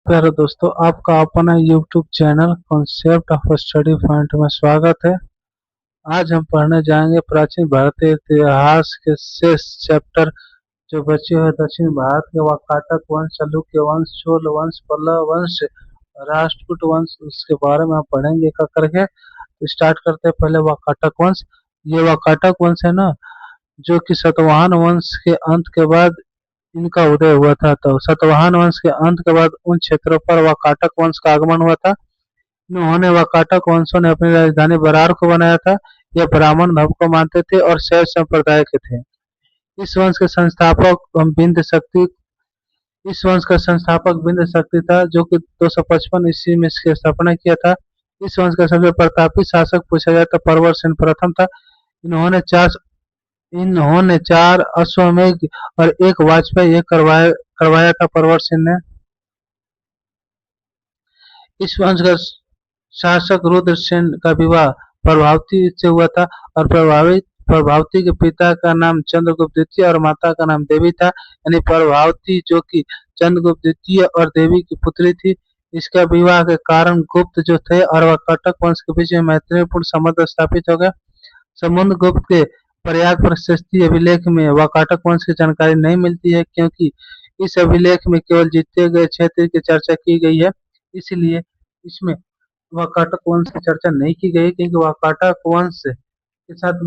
प्यारे दोस्तों, आपका अपना YouTube channel concept of study point में स्वागत है। आज हम पढ़ने जाएंगे प्राचीन भारतीय इतिहास के शेष चैप्टर जो बचे हुए दक्षिण भारत के वाकाटक वंश, चालुक्य वंश, चोल वंश, पल्लव वंश, राष्ट्रकूट वंश, उसके बारे में हम पढ़ेंगे एक एक करके। तो स्टार्ट करते हैं पहले वाकाटक वंश। ये वाकाटक वंश है ना, जो कि सातवाहन वंश के अंत के बाद इनका उदय हुआ था। तो सातवाहन वंश के अंत के बाद उन क्षेत्रों पर वाकाटक वंश का आगमन हुआ था। इन्होंने वाकाटक वंशों ने अपनी राजधानी बरार को बनाया था। यह ब्राह्मण धर्म को मानते थे और शैव संप्रदाय के थे। इस वंश के संस्थापक बिंद शक्ति इस वंश का संस्थापक बिंद शक्ति था, जो कि 255 ईस्वी में इसकी स्थापना किया था। इस वंश का सबसे प्रतापी शासक पूछा जाए तो परवर सेन प्रथम था। इन्होंने चार इन्होंने 4 अश्वमेध और 1 वाजपेयी करवाया करवाया था परवर सिंह ने। इस वंश का शासक रुद्रसेन का विवाह प्रभावती से हुआ था और प्रभावती के पिता का नाम चंद्रगुप्त द्वितीय और माता का नाम देवी था। यानी प्रभावती जो कि चंद्रगुप्त द्वितीय और देवी की पुत्री थी। इसका विवाह के कारण गुप्त जो थे और वह कटक वंश के बीच में मैत्रीपूर्ण संबंध स्थापित हो गया। समुद्रगुप्त के प्रयाग प्रशस्ति अभिलेख में वाकाटक वंश की जानकारी नहीं मिलती है, क्योंकि इस अभिलेख में केवल जीते गए क्षेत्र की चर्चा की गई है। इसलिए इसमें वाकाटक वंश की चर्चा नहीं की गई, क्योंकि वाकाटक वंश के साथ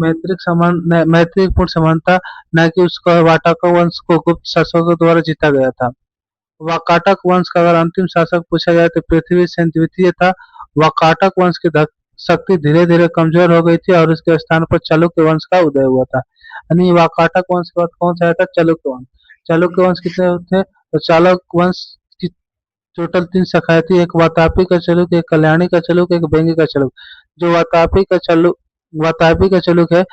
मैत्रीपूर्ण समानता, न कि उसका वाकाटक वंश को गुप्त शासकों द्वारा जीता गया था। वाकाटक वंश का अगर अंतिम शासक पूछा जाए तो पृथ्वीसेन द्वितीय था। वाकाटक वंश की शक्ति धीरे धीरे कमजोर हो गई थी और उसके स्थान पर चालुक्य वंश का उदय हुआ था। यानी वाकाटक वंश के बाद कौन सा आया था? चालुक्य वंश। चालुक्य वंश कितने थे? तो चालुक्य वंश की टोटल 3 शाखाएं थी। एक वातापी का चालुक्य, एक कल्याणी का चालुक्य, एक वेंगी का चालुक्य। जो वातापी का चालुक्य है,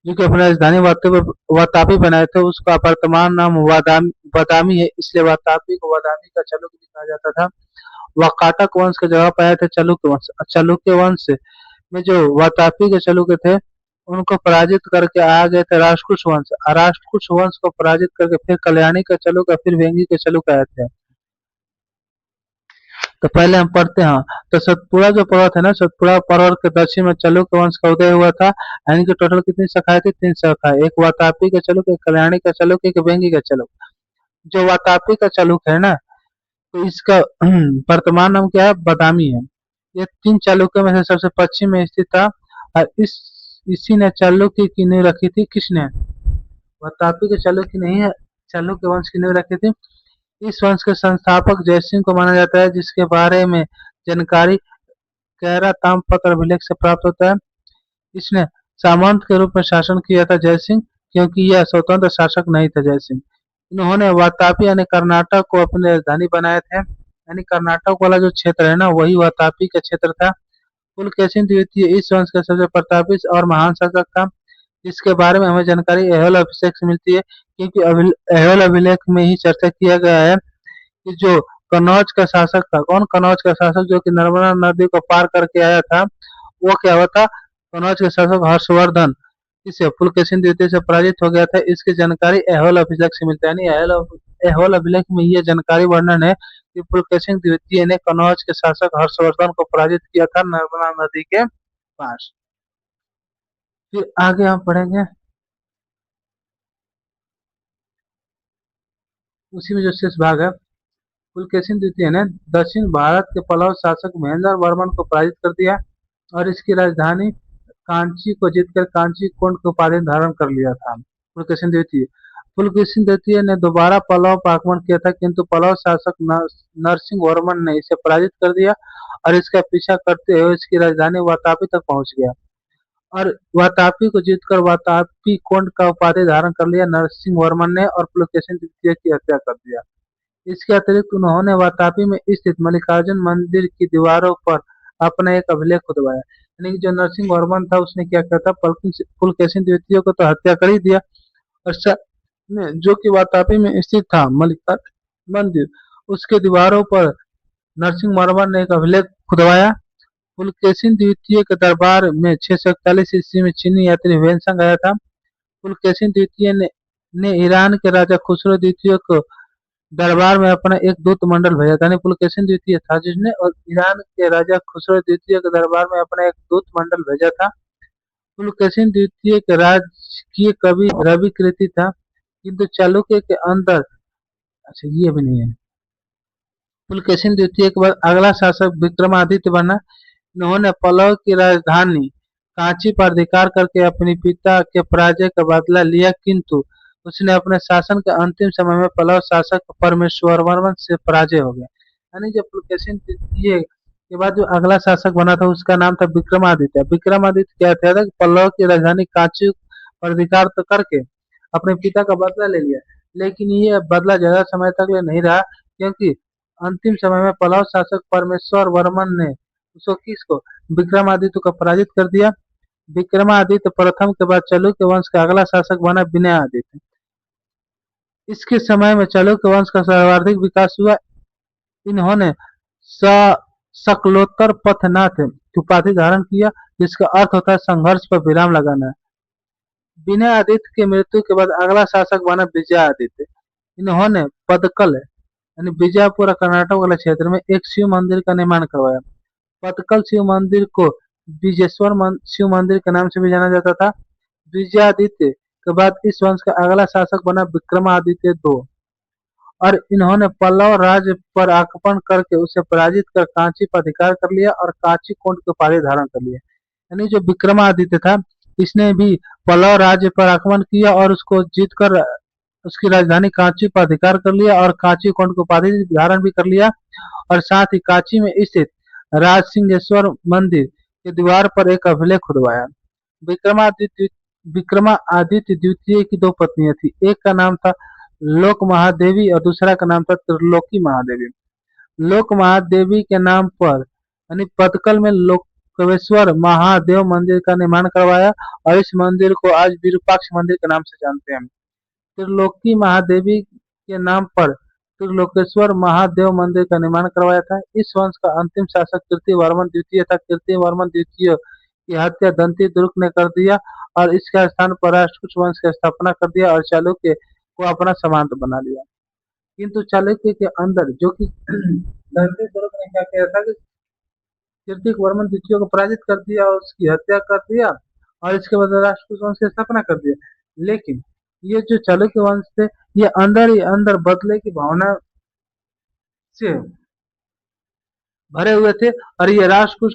जो कि अपनी राजधानी वातापी बनाए थे, उसका वर्तमान नाम बादामी है, इसलिए वातापी को बादामी का चालुक्य भी कहा जाता था। वाकाटक वंश का जवाब आया था चालुक्य वंश। चालुक्य वंश में जो वातापी के चालुक्य थे, उनको पराजित करके आ गए थे राष्ट्रकूट वंश। राष्ट्रकूट वंश को पराजित करके फिर कल्याणी का चालुक्य, फिर वेंगी के चालुक्य आए थे। तो पहले हम पढ़ते हैं। तो सतपुड़ा जो पर्वत है ना, सतपुड़ा पर्वत के दक्षिण में चालुक्य वंश का उदय हुआ था। यानी कि टोटल कितनी शाखाएं थी? 3 शाखाएं। एक वातापी का चालुक्य, एक कल्याणी का चालुक्य, एक वेंगी का चालुक्य। जो वातापी का चालुक्य है ना, तो इसका वर्तमान नाम क्या है? बादामी है। ये 3 चालुक्यों में से सबसे पश्चिम में स्थित था और इसी ने चालुक्य की नींव रखी थी। किसने? वातापी के चालुक्य नहीं है, चालुक्य वंश की नींव रखी थी। इस वंश के संस्थापक जयसिंह को माना जाता है, जिसके बारे में जानकारी कैरा ताम्रपत्र अभिलेख से प्राप्त होता है। इसने सामंत के रूप में शासन किया था जयसिंह, क्योंकि यह स्वतंत्र शासक नहीं था जयसिंह। इन्होंने वातापी यानी कर्नाटक को अपनी राजधानी बनाए थे। यानी कर्नाटक वाला जो क्षेत्र है ना, वही वातापी का क्षेत्र था। पुलकेशिन द्वितीय इस वंश का सबसे प्रतापी और महान शासक था। इसके बारे में हमें जानकारी ऐहोल अभिषेक से मिलती है, क्योंकि ऐहोल अभिलेख में ही चर्चा किया गया है कि जो कन्नौज का शासक था, कौन? कन्नौज का शासक जो कि नर्मदा नदी को पार करके आया था, वो क्या हुआ था? कन्नौज के शासक हर्षवर्धन इसे पुलकेशिन द्वितीय से पराजित हो गया था। इसकी जानकारी ऐहोल अभिलेख से मिलता है। यानी ऐहोल अभिलेख में ये जानकारी वर्णन है कि पुलकेशिन द्वितीय ने कन्नौज के शासक हर्षवर्धन को पराजित किया था नर्मदा नदी के पास। फिर आगे हम पढ़ेंगे, उसी में जो शेष भाग है। पुलकेशिन द्वितीय ने दक्षिण भारत के पल्लव शासक महेंद्र वर्मन को पराजित कर दिया और इसकी राजधानी कांची को जीतकर कांची कोंड की उपाधि धारण कर लिया था। पुलकेशिन द्वितीय ने दोबारा पल्लव पर आक्रमण किया था, किंतु पल्लव शासक नरसिंह वर्मन ने इसे पराजित कर दिया और इसका पीछा करते हुए इसकी राजधानी वातापी तक पहुंच गया और वातापी को जीतकर वातापी कोंड का उपाधि धारण कर लिया नरसिंह वर्मन ने और पुलकेशिन द्वितीय की हत्या कर दिया। इसके अतिरिक्त उन्होंने वातापी में स्थित मल्लिकार्जुन मंदिर की दीवारों पर अपना एक अभिलेख खुदवाया। यानी कि जो नरसिंह वर्मन था, उसने क्या किया था? पुलकेशिन द्वितीय को तो हत्या कर ही दिया और जो कि वातापी में स्थित था मल्लिकार्जुन मंदिर, उसके दीवारों पर नरसिंह वर्मन ने एक अभिलेख खुदवाया। पुलकेशिन द्वितीय के दरबार में 641 ईस्वी में चीनी यात्री हुएनसांग आया था। पुलकेशिन द्वितीय ने ईरान के राजा खुसरो द्वितीय को दरबार में अपना एक दूत मंडल भेजा था, यानी पुलकेशिन द्वितीय था जिसने, और ईरान के राजा खुसरो द्वितीय के दरबार में अपना एक दूत मंडल भेजा था। पुलकेशिन द्वितीय के राजकीय कवि रवि कृति था, किंतु चालुक्य के अंदर, अच्छा ये भी नहीं है। पुलकेशिन द्वितीय के बाद अगला शासक विक्रमादित्य बना। इन्होंने पल्लव की राजधानी कांची पर अधिकार करके अपने पिता के पराजय का बदला लिया, किंतु उसने अपने शासन के अंतिम समय में पल्लव शासक परमेश्वर वर्मन से पराजय हो गया। यानी जब पुलकेशिन द्वितीय के बाद जो अगला शासक बना था उसका नाम था विक्रमादित्य। विक्रमादित्य क्या था कि पल्लव की राजधानी कांची पर अधिकार तो करके अपने पिता का बदला ले लिया, लेकिन ये बदला ज्यादा समय तक ले नहीं रहा, क्योंकि अंतिम समय में पल्लव शासक परमेश्वर वर्मन ने उसको किसको, विक्रमादित्य को पराजित कर दिया। विक्रमादित्य प्रथम के बाद चालुक्य वंश का अगला शासक बना विनयादित्य। इसके समय में चालुक्य वंश का सर्वाधिक विकास हुआ। इन्होंने सकलोत्तर पथनाथ की उपाधि धारण किया, जिसका अर्थ होता है संघर्ष पर विराम लगाना। विनयादित्य की मृत्यु के बाद अगला शासक बना विजयादित्य। इन्होंने पदकल यानी बीजापुर कर्नाटक वाले क्षेत्र में एक शिव मंदिर का निर्माण करवाया। पतकल शिव मंदिर को विजेश्वर शिव मंदिर के नाम से भी जाना जाता था। विजयादित्य के बाद इस वंश का अगला शासक बना विक्रमादित्य दो, और इन्होंने पल्लव राज्य पर आक्रमण करके उसे पराजित कर कांची पर अधिकार कर लिया और कांची कोट की उपाधि धारण कर लिया। यानी जो विक्रमादित्य था इसने भी पल्लव राज्य पर आक्रमण किया और उसको जीतकर उसकी राजधानी कांची पर अधिकार कर लिया और कांची कोट की उपाधि धारण भी कर लिया, और साथ ही कांची में स्थित राजसिंहेश्वर मंदिर के द्वार पर एक अभिलेख खुदवाया। विक्रमादित्य विक्रमादित्य द्वितीय की दो पत्नियां थी, एक का नाम था लोक महादेवी और दूसरा का नाम था त्रिलोकी महादेवी। लोक महादेवी के नाम पर यानी पतकल में लोकेश्वर महादेव मंदिर का निर्माण करवाया, और इस मंदिर को आज विरूपाक्ष मंदिर के नाम से जानते हैं। त्रिलोकी महादेवी के नाम पर त्रिलोकेश्वर महादेव मंदिर का निर्माण करवाया था। इस वंश का अंतिम शासक कीर्तिवर्मन द्वितीय था। कीर्तिवर्मन द्वितीय की हत्या दंती दुर्ग ने कर दिया और इसके स्थान पर राष्ट्रकूट वंश की स्थापना कर दिया और चालुक्य को अपना सामंत बना लिया। किंतु चालुक्य के अंदर जो कि दंती दुर्ग ने क्या किया था कि कीर्तिवर्मन द्वितीय को पराजित कर दिया और उसकी हत्या कर दिया और इसके बाद राष्ट्रकूट वंश की स्थापना कर दिया। लेकिन ये जो चालुक्य वंश थे ये अंदर ही अंदर बदले की भावना से भरे हुए थे, और ये राष्ट्रकूट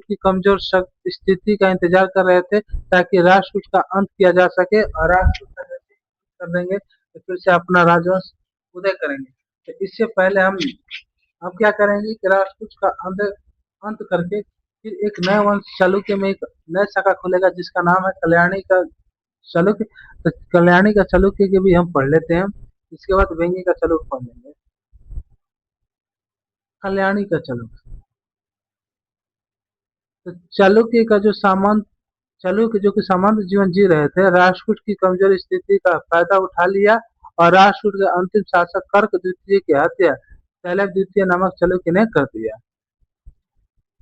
की कमजोर स्थिति का इंतजार कर रहे थे ताकि राष्ट्रकूट का अंत किया जा सके, और राष्ट्रकूट का जैसे कर देंगे तो फिर से अपना राजवंश उदय करेंगे। तो इससे पहले हम क्या करेंगे कि राष्ट्रकूट का अंत करके फिर एक नया वंश चालुक्य में एक नया शाखा खुलेगा जिसका नाम है कल्याणी का चालुक्य। तो कल्याणी का चालुक्य के भी हम पढ़ लेते हैं, इसके बाद वेंगी का चालुक्य पढ़ लेंगे। कल्याणी का चालुक्य, तो चालुक्य का जो सामंत चालुक्य जो कि सामंत जीवन जी रहे थे, राष्ट्रकूट की कमजोर स्थिति का फायदा उठा लिया और राष्ट्रकूट के अंतिम शासक कर्क द्वितीय की हत्या शैलव द्वितीय नामक चालुक्य ने कर दिया।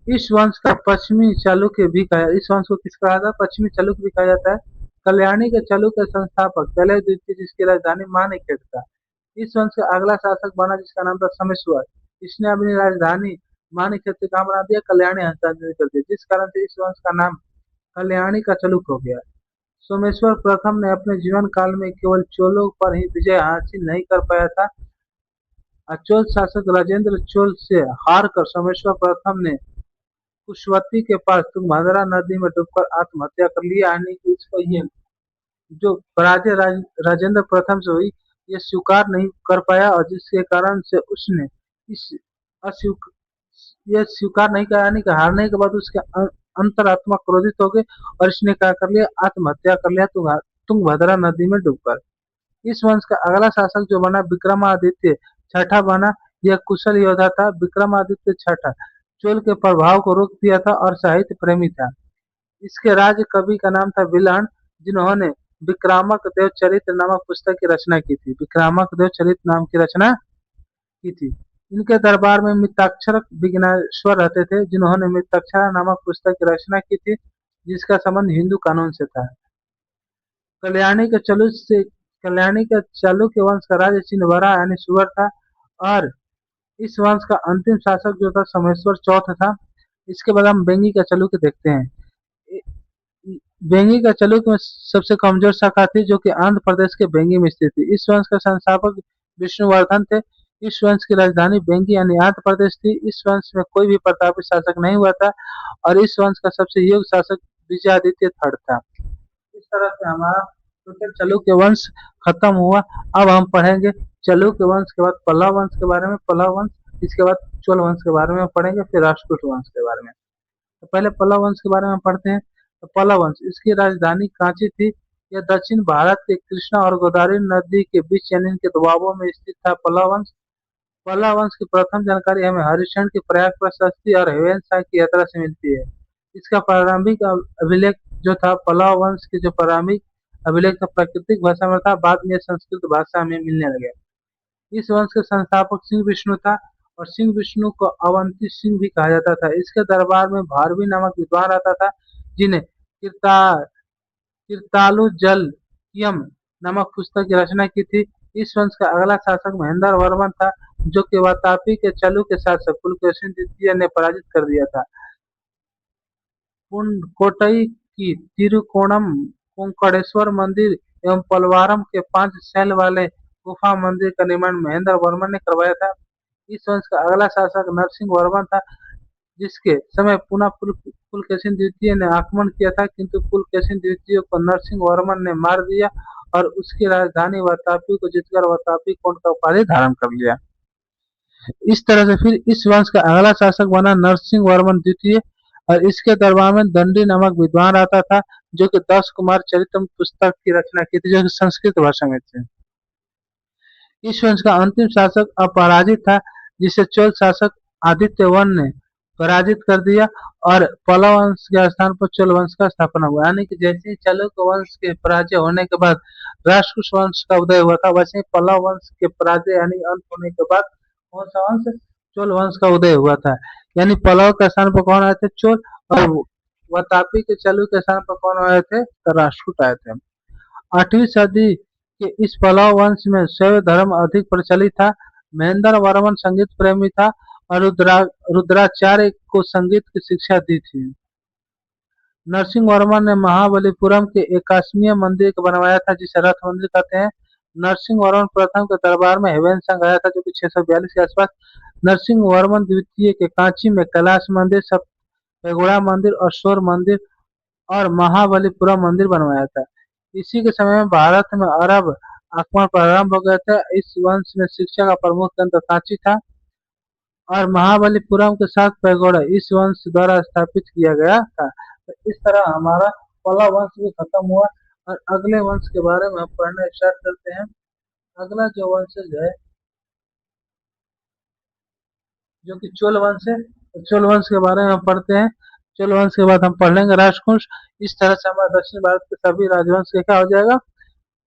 इस वंश का पश्चिमी चालुक्य भी कहा, इस वंश को किस कहा जाता है, पश्चिमी चालुक्य भी कहा जाता है। कल्याणी के चालुक्य संस्थापक शैलव द्वितीय जिसकी राजधानी मानिकहेड़ था। इस वंश का अगला शासक बना जिसका नाम था सोमेश्वर। इसने अपनी राजधानी मानिकहेड़ से कहाँ बना दिया, कल्याणी हस्तांतरित कर दिया, जिस कारण से इस वंश का नाम कल्याणी का चालुक्य हो गया। सोमेश्वर प्रथम ने अपने जीवन काल में केवल चोलों पर ही विजय हासिल नहीं कर पाया था। चोल शासक राजेंद्र चोल से हार कर सोमेश्वर प्रथम ने कुशवती के पास तुंगभद्रा नदी में डूबकर आत्महत्या कर लिया। यानी कि उसको ये जो पराजय राजेंद्र प्रथम से हुई ये स्वीकार नहीं कर पाया, और जिसके कारण से उसने इस अस्वीक ये स्वीकार नहीं किया, यानी कि हारने के बाद उसके अंतरात्मा क्रोधित हो गए और इसने क्या कर लिया, आत्महत्या कर लिया तुंगभद्रा नदी में डूबकर। इस वंश का अगला शासक जो बना विक्रमादित्य छठा बना। यह कुशल योद्धा था। विक्रमादित्य छठा चोल के प्रभाव को रोक दिया था और साहित्य प्रेमी था। इसके राज्य कवि का नाम था विलहन, जिन्होंने विक्रामक देव चरित्र नामक पुस्तक की रचना की थी। विक्रामक देव चरित्र नाम की रचना की थी। इनके दरबार में मिताक्षर विघ्नेश्वर रहते थे, जिन्होंने मिताक्षरा नामक पुस्तक की रचना की थी जिसका संबंध हिंदू कानून से था। कल्याणी के कल्याणी का चालुक्य वंश का राजा चिन्हवरा यानी सुवर था। और इस वंश का अंतिम शासक जो था सोमेश्वर चौथ था। इसके बाद हम वेंगी का चालुक्य देखते हैं। वेंगी का चालुक्य में सबसे कमजोर शाखा थी जो कि आंध्र प्रदेश के वेंगी में स्थित थी। इस वंश का संस्थापक विष्णुवर्धन थे। इस वंश की राजधानी वेंगी यानी आंध्र प्रदेश थी। इस वंश में कोई भी प्रतापी शासक नहीं हुआ था और इस वंश का सबसे योग्य शासक विजयादित्य थर्ड था। इस तरह से हमारा टोटल चालुक्य वंश खत्म हुआ। अब हम पढ़ेंगे चालुक्य वंश के बाद पल्लव वंश के बारे में, पल्लव वंश, इसके बाद चोल वंश के बारे में पढ़ेंगे, फिर राष्ट्रकूट वंश के बारे में। तो पहले पल्लव वंश के बारे में पढ़ते हैं। तो पल्लव वंश, इसकी राजधानी कांची थी। यह दक्षिण भारत के कृष्णा और गोदावरी नदी के बीच यानी इनके दोआबों में स्थित था पल्लव वंश। पल्लव वंश की प्रथम जानकारी हमें हरिश्चंद्र की प्रयाग प्रशस्ति और हेवेन शाह की यात्रा से मिलती है। इसका प्रारंभिक अभिलेख जो था पल्लव वंश के जो प्रारंभिक अभिलेख था प्राकृतिक भाषा में था, बाद में संस्कृत भाषा में मिलने लगे। इस वंश के संस्थापक सिंह विष्णु था और सिंह विष्णु को अवंती सिंह भी कहा जाता था। इसके दरबार में भारवी नामक विद्वान रहता था जिन्हें कीर्तालु जल नामक पुस्तक की रचना की थी। इस वंश का अगला शासक महेंद्र वर्मन था जो कि वातापी के चालुक्य शासक पुलकेशिन द्वितीय ने पराजित कर दिया था। कोट्टई की तिरुकोणम कोंकणेश्वर मंदिर एवं पलवारम के 5 शैल वाले गुफा मंदिर का निर्माण महेंद्र वर्मन ने करवाया था। इस वंश का अगला शासक नरसिंह वर्मन था जिसके समय पुनः पुलकेशिन द्वितीय ने आक्रमण किया था, किंतु पुलकेशिन द्वितीय को नरसिंह वर्मन ने मार दिया और उसकी राजधानी वातापी को जीतकर वातापी कोट का उपाधि धारण कर लिया। इस तरह से फिर इस वंश का अगला शासक बना नरसिंह वर्मन द्वितीय और इसके दरबार में दंडी नामक विद्वान रहता था जो कि 10 कुमार चरितम पुस्तक की रचना की थी जो कि संस्कृत भाषा में थे। इस वंश का अंतिम शासक अपराजित था जिसे चोल शासक आदित्य वन ने पराजित कर दिया और पल्लव वंश के स्थान पर चोल वंश का स्थापना हुआ। यानी कि जैसे ही चालुक्य वंश के पराजय होने के बाद राष्ट्रकूट वंश का उदय हुआ था, वैसे ही पल्लव वंश के पराजय यानी अंत होने के बाद कौन सा वंश, चोल वंश का उदय हुआ था। यानी पल्लव के स्थान पर कौन आए थे, चोल, और वातापी के चालुक्य के स्थान पर कौन आए थे, तो राष्ट्रकूट आए थे। 8वीं सदी के इस पल्लव वंश में शैव धर्म अधिक प्रचलित था। महेंद्र वर्मन संगीत प्रेमी था और रुद्राचार्य को संगीत की शिक्षा दी थी। नरसिंह वर्मन ने महाबलीपुरम के एकाश्मीय मंदिर को बनवाया था जिसे रथ मंदिर कहते हैं। नरसिंह वर्मन प्रथम के दरबार में हेवेन संघ आया था जो कि 642 के आसपास। नरसिंह वर्मन द्वितीय के कांची में कैलाश मंदिर, पेगोड़ा मंदिर और शोर मंदिर और महाबलीपुरम मंदिर बनवाया था। इसी के समय में भारत में अरब आक्रमण प्रारंभ हो गए थे। इस वंश में शिक्षा का प्रमुख केंद्र कांची था और महाबलीपुरम के साथ पैगोड़ा इस वंश द्वारा स्थापित किया गया था। तो इस तरह हमारा पल्लव वंश भी खत्म हुआ और अगले वंश के बारे में हम पढ़ना स्टार्ट करते हैं। अगला जो वंशज है जो कि चोल वंश है, तो चोल वंश के बारे में हम पढ़ते हैं। चोल वंश के बाद हम पढ़ लेंगे राष्ट्रकूट। इस तरह से हमारा दक्षिण भारत के सभी राजवंश क्या हो जाएगा,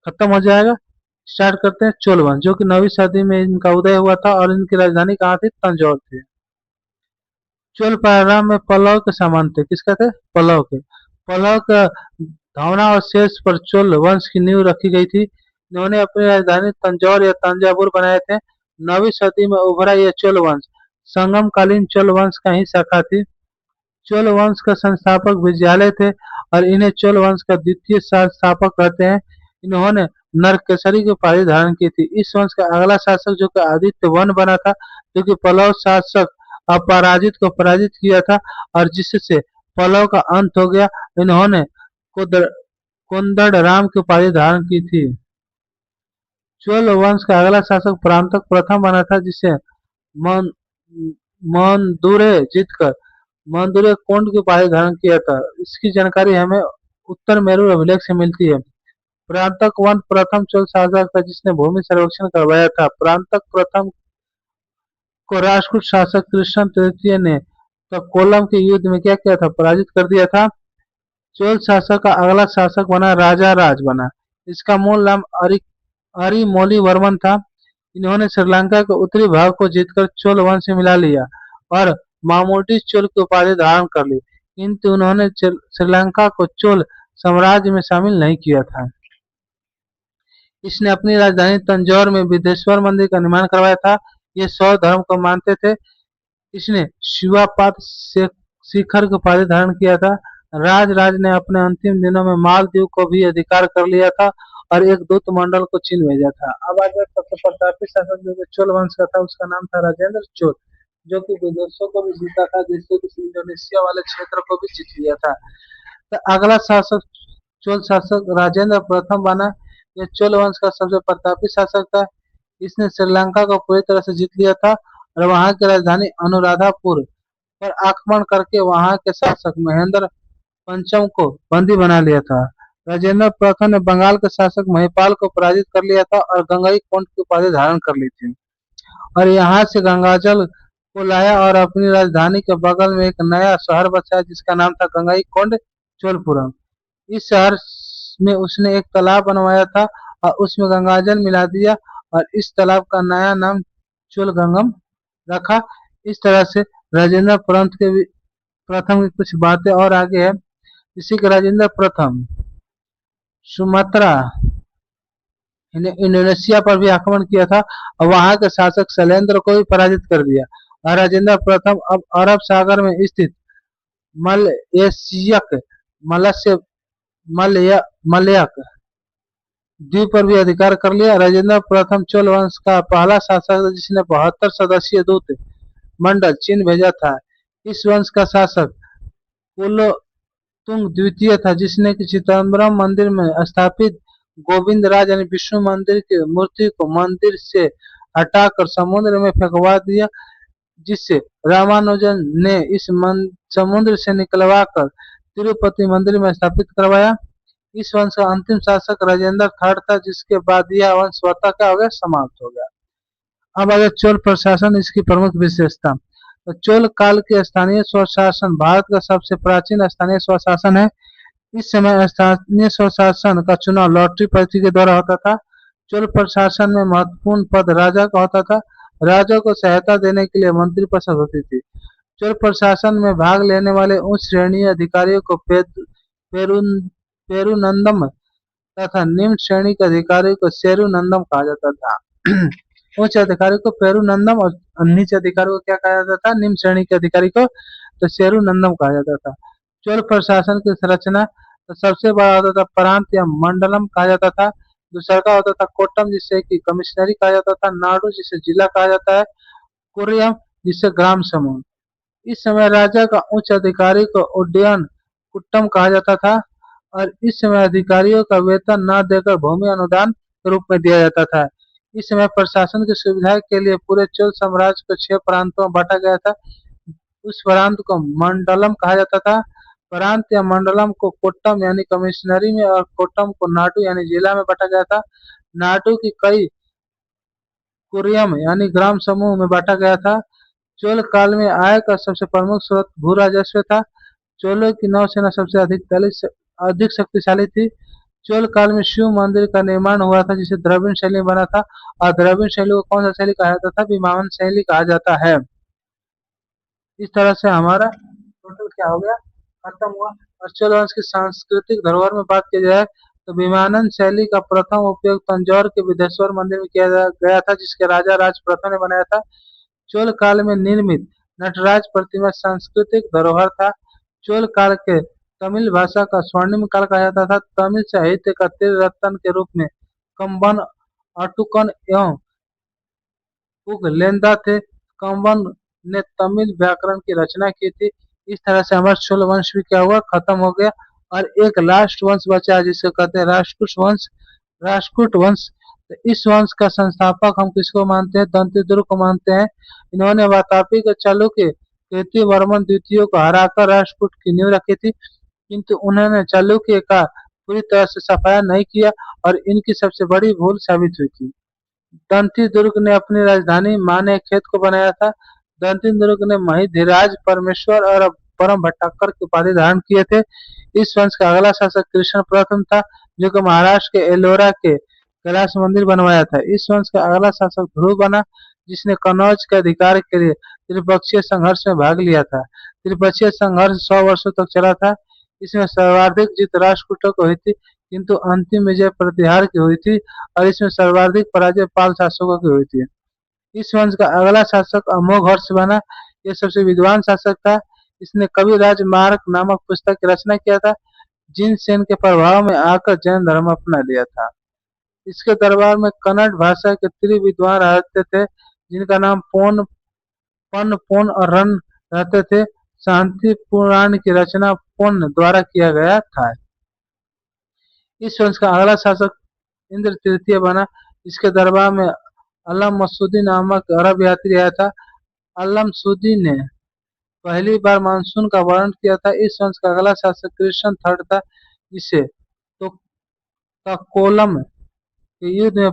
खत्म हो जाएगा। स्टार्ट करते हैं चोल वंश जो कि 9वीं सदी में इनका उदय हुआ था और इनकी राजधानी कहाँ थी, तंजौर थी। चोल प्रारंभ में पल्लव के समान थे। किसका थे, पल्लव के। पल्लव का धावना और शेष पर चोल वंश की नींव रखी गई थी। इन्होंने अपनी राजधानी तंजौर या तंजावुर बनाए थे। 9वीं सदी में उभरा यह चोल वंश संगम कालीन चोल वंश का ही शाखा थी। चोल वंश का संस्थापक विजयालय थे और इन्हें चोल वंश का द्वितीय संस्थापक कहते हैं। इन्होंने नरकेसरी की उपाधि धारण की थी। इस वंश का अगला शासक जो कि आदित्य वन बना था जो कि पल्लव शासक अपराजित को पराजित किया था और जिससे पल्लव का अंत हो गया। इन्होंने कोदंड राम की उपाधि धारण की थी। चोल वंश का अगला शासक परांतक प्रथम बना था जिसे मंदुरे जीतकर मंदुरे कोंड की उपाधि धारण किया था। इसकी जानकारी हमें उत्तर मेरू अभिलेख से मिलती है। परांतक वन प्रथम चोल शासक था जिसने भूमि सर्वेक्षण करवाया था। परांतक प्रथम को राष्ट्रकूट शासक कृष्ण तृतीय ने तो कोल्लम के युद्ध में क्या किया था, पराजित कर दिया था। चोल शासक का अगला शासक बना राजा राज बना। इसका मूल नाम अरिमोली था। इन्होंने श्रीलंका के उत्तरी भाग को जीतकर चोल वंश से मिला लिया और मामूटी चोल की उपाधि धारण कर ली, किंतु उन्होंने श्रीलंका को चोल साम्राज्य में शामिल नहीं किया था। इसने अपनी राजधानी तंजौर में विदेश्वर मंदिर का निर्माण करवाया था। ये शैव धर्म को मानते थे। इसने शिवापाद शिखर की उपाधि धारण किया था। राज ने अपने अंतिम दिनों में मालदीव को भी अधिकार कर लिया था और एक दूत मंडल को चीन भेजा था। अब आ गया सबसे प्रतापी शासक जो कि चोल वंश का था, उसका नाम था राजेंद्र चोल, जो कि विदेशों को भी जीता था, जिससे कि इंडोनेशिया वाले क्षेत्र को भी जीत लिया था। तो अगला शासक चोल शासक राजेंद्र प्रथम बना। यह चोल वंश का सबसे प्रतापी शासक था। इसने श्रीलंका को पूरी तरह से जीत लिया था और वहां की राजधानी अनुराधापुर पर आक्रमण करके वहां के शासक महेंद्र पंचम को बंदी बना लिया था। राजेंद्र प्रथम ने बंगाल के शासक महिपाल को पराजित कर लिया था और गंगई कोंड की उपाधि धारण कर ली थी और यहाँ से गंगाजल को लाया और अपनी राजधानी के बगल में एक नया शहर बसाया जिसका नाम था गंगई कोंड चोलपुरम। इस शहर में उसने एक तालाब बनवाया था और उसमें गंगाजल मिला दिया और इस तालाब का नया नाम चोलगंगम रखा। इस तरह से राजेंद्र प्रथम की कुछ बातें और आगे है। इसी के राजेंद्र प्रथम सुमात्रा इंडोनेशिया पर भी आक्रमण किया था और वहां के शासक शैलेंद्र को भी पराजित कर दिया और राजेंद्र प्रथम अब अरब सागर में स्थित मलयेशियक मलस्य मलय मलयक द्वीप पर भी अधिकार कर लिया। राजेंद्र प्रथम चोल वंश का पहला शासक था जिसने 72 सदस्यीय दूत मंडल चीन भेजा था। इस वंश का शासक कुलोतुंग द्वितीय था जिसने कि चिदम्बरम मंदिर में स्थापित गोविंद राज यानी विष्णु मंदिर की मूर्ति को मंदिर से हटाकर समुद्र में फेंकवा दिया, जिससे रामानुजन ने इस समुद्र से निकलवाकर तिरुपति मंदिर में स्थापित करवाया। इस वंश का अंतिम शासक राजेंद्र थर्ड था, जिसके बाद यह वंश स्वतः क्या हो गया, समाप्त हो गया। अब अगर चोल प्रशासन, इसकी प्रमुख विशेषता। तो चोल काल के स्थानीय स्वशासन भारत का सबसे प्राचीन स्थानीय स्वशासन है। इस समय स्थानीय स्वशासन का चुनाव लॉटरी पद्धति के द्वारा होता था। चोल प्रशासन में महत्वपूर्ण पद राजा का होता था। राजा को सहायता देने के लिए मंत्री परिषद होती थी। चोल प्रशासन में भाग लेने वाले उच्च श्रेणी अधिकारियों को पेरुनंदम तथा निम्न श्रेणी के अधिकारियों को सेरुनंदम कहा जाता था। उच्च अधिकारी को पेरुनंदम और नीचे अधिकारी को क्या कहा जाता था, निम्न श्रेणी के अधिकारी को तो सेरुनंदम कहा जाता था। चोल प्रशासन की संरचना, तो सबसे बड़ा होता था प्रांत या मंडलम कहा जाता था। दूसरा का होता था कोट्टम जिसे कि कमिश्नरी कहा जाता था। नाडु जिसे जिला कहा जाता है। कुरियम जिसे ग्राम समूह। इस समय राजा का उच्च अधिकारी को उड्डयन कुट्टम कहा जाता था और इस समय अधिकारियों का वेतन न देकर भूमि अनुदान के रूप में दिया जाता था। इस समय प्रशासन की सुविधा के लिए पूरे चोल साम्राज्य को 6 प्रांतों में बांटा गया था। उस प्रांत को मंडलम कहा जाता था। प्रांत या मंडलम को कोट्टम यानी कमिश्नरी में और कोट्टम को नाडु यानी जिला में बांटा गया था। नाडु की कई कुरियम यानी ग्राम समूह में बांटा गया था। चोल काल में आय का सबसे प्रमुख स्रोत भू राजस्व था। चोलों की नौसेना सबसे अधिक शक्तिशाली थी। चोल काल में शिव मंदिर का निर्माण हुआ था जिसे द्रविड़ शैली में बना था और द्रविड़ शैली को कौन सा शैली कहा जाता था, विमानन शैली कहा जाता है। इस तरह से हमारा टोटल क्या हो गया, खत्म हुआ। और चोल वंश की सांस्कृतिक धरोहर में बात की जाए तो विमानन शैली का प्रथम उपयोग तंजौर के विदेश्वर मंदिर में किया गया था जिसके राजा राज प्रथम ने बनाया था। चोल काल में निर्मित नटराज प्रतिमा सांस्कृतिक धरोहर था। चोल काल के तमिल भाषा का स्वर्णिम काल कहा जाता था। तमिल साहित्य का त्रिरत्न के रूप में कंबन, अटुकन एवं पुगलेंदा थे। कंबन ने तमिल व्याकरण की रचना की थी। इस तरह से हमारा चोल वंश भी क्या हुआ, खत्म हो गया। और एक लास्ट वंश बचा है जिसे कहते हैं राष्ट्रकूट वंश। राष्ट्रकूट वंश, तो इस वंश का संस्थापक हम किसको मानते हैं, दंतिदुर्ग को मानते हैं। इन्होंने वातापी के चालुक्य कीर्तिवर्मन द्वितीय को हराकर राष्ट्रकूट की नींव रखी थी, किंतु उन्होंने चालुक्य का पूरी तरह से सफाया नहीं किया और इनकी सबसे बड़ी भूल साबित हुई थी। दंती दुर्ग ने अपनी राजधानी माने खेत को बनाया था। दंती दुर्ग ने महिधीराज, परमेश्वर और परम भट्टाकर की उपाधि धारण किए थे। इस वंश का अगला शासक कृष्ण प्रथम था जो कि महाराष्ट्र के एलोरा के कैलाश मंदिर बनवाया था। इस वंश का अगला शासक ध्रुव बना जिसने कन्नौज के अधिकार के लिए त्रिपक्षीय संघर्ष में भाग लिया था। त्रिपक्षीय संघर्ष 100 वर्षों तक चला था। इसमें सर्वाधिक जीत राष्ट्रकूटों को हुई थी, किंतु अंतिम विजय प्रतिहार की हुई थी और इसमें सर्वाधिक पराजय पाल शासकों की हुई थी। इस वंश का अगला शासक अमोघ हर्ष बना। यह सबसे विद्वान शासक था। इसने कविराज मार्ग नामक पुस्तक की रचना किया था। जिनसेन के प्रभाव में आकर जैन धर्म अपना लिया था। इसके दरबार में कन्नड़ भाषा के त्रिविद्वान रहते थे, जिनका नाम पन, पोन और रन रहते थे। शांति पुराण की रचना पोन द्वारा किया गया था। इस वंश का अगला शासक इंद्र तृतीय बना। इसके दरबार में अल्लम मसूदी नामक अरब यात्री आया था। अल्लम सूदी ने पहली बार मानसून का वर्णन किया था। इस वंश का अगला शासक कृष्ण थर्ड था, जिसे तो कोलम के युद्ध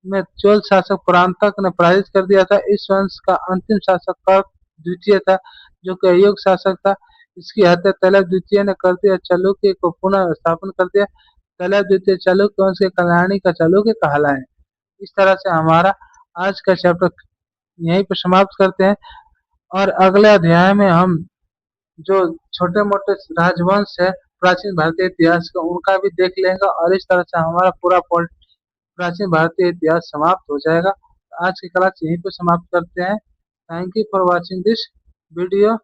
में चोल शासक परांतक ने पराजित कर दिया था। इस वंश का अंतिम शासक कर्क द्वितीय था, जो कि अयोग्य शासक था। इसकी हत्या तैलव द्वितीय ने कर दी और चालुक्य को पुनः स्थापन कर दिया। तैलव द्वितीय चालुक्य वंश के कल्याणी का चालुक्य कहलाए। इस तरह से हमारा आज का चैप्टर यहीं पर समाप्त करते हैं और अगले अध्याय में हम जो छोटे मोटे राजवंश है प्राचीन भारतीय इतिहास का, उनका भी देख लेंगे और इस तरह से हमारा पूरा प्राचीन भारतीय इतिहास समाप्त हो जाएगा। आज की क्लास यहीं पे समाप्त करते हैं। Thank you for watching this video.